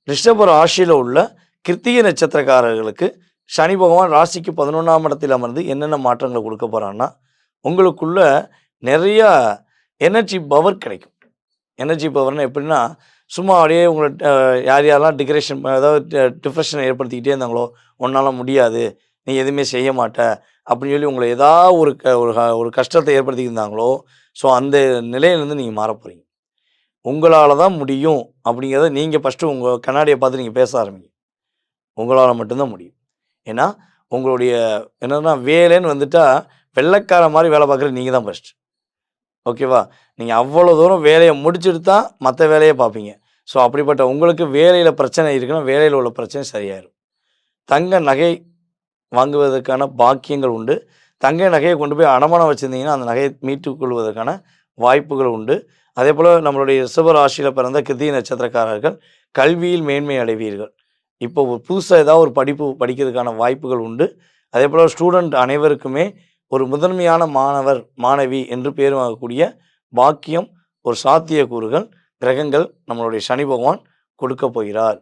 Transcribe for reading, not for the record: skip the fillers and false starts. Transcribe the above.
ரிஷப ராசியில உள்ள கிருத்திகை நட்சத்திரக்காரர்களுக்கு சனி பகவான் ராசிக்கு 11ஆம் இடத்தில் அமர்ந்து என்னென்ன மாற்றங்கள குடுக்க போறார்ன்னா, உங்களுக்குள்ள நெறைய எனர்ஜி பவர் கிடைக்கும். எனர்ஜி பவர்னா எப்படின்னா, சும்மா அப்படியே உங்கள யார் யாரெல்லாம் டிக்ரேஷன் அதாவது டிப்ரஷன ஏற்படுத்திக்கிட்டே இருந்தாங்களோ, "உன்னால முடியாது. நீ எதுவுமே செய்ய மாட்ட." அப்படின்னு சொல்லி உங்கள ஒரு ஒரு கஷ்டத்த ஏற்படுத்திட்டு இருந்தாங்களோ, ஸோ அந்த நிலையிலிருந்து நீங்க மாறப் போறீங்க. உங்களால தான் முடியும் அப்படிங்கிறத நீங்க ஃபர்ஸ்ட்டு உங்க கண்ணாடிய பார்த்து நீங்க பேச ஆரம்பிங்க. உங்களால மட்டும் தான் முடியும். ஏன்னா, உங்களுடைய என்னன்னா வேலைன்னு வந்துட்டா, வெள்ளைக்காரன் மாரி வேலை பார்க்குறது நீங்க தான் ஃபர்ஸ்ட்டு. ஓகேவா? நீங்க அவ்வளோ தூரம் வேலைய முடிச்சுட்டு தான் மத்த வேலைய பார்ப்பீங்க. ஸோ அப்படிப்பட்ட உங்களுக்கு வேலையில பிரச்சனை இருக்குன்னா, வேலையில உள்ள பிரச்சனை சரியாயிரும். தங்க நகை வாங்குவதற்கான பாக்கியங்கள் உண்டு. தங்க நகைய கொண்டு போய் அடமானம் வச்சிருந்தீங்கன்னா, அந்த நகைய மீட்டுக் கொள்வதற்கான வாய்ப்புகள் உண்டு. அதேபோல நம்மளுடைய ரிஷப ராசியில பிறந்த கிருத்திகை நட்சத்திரக்காரர்கள் கல்வியில் மேன்மை அடைவீர்கள். இப்போ புதுசா ஏதாவது ஒரு படிப்பு படிக்கிறதுக்கான வாய்ப்புகள் உண்டு. அதேபோல ஸ்டூடண்ட் அனைவருக்குமே ஒரு முதன்மையான மாணவர், மாணவி என்று பேர் வாங்கக்கூடிய பாக்கியம், ஒரு சாத்தியக்கூறுகள், கிரகங்கள் நம்மளுடைய சனி பகவான் கொடுக்கப் போகிறார்.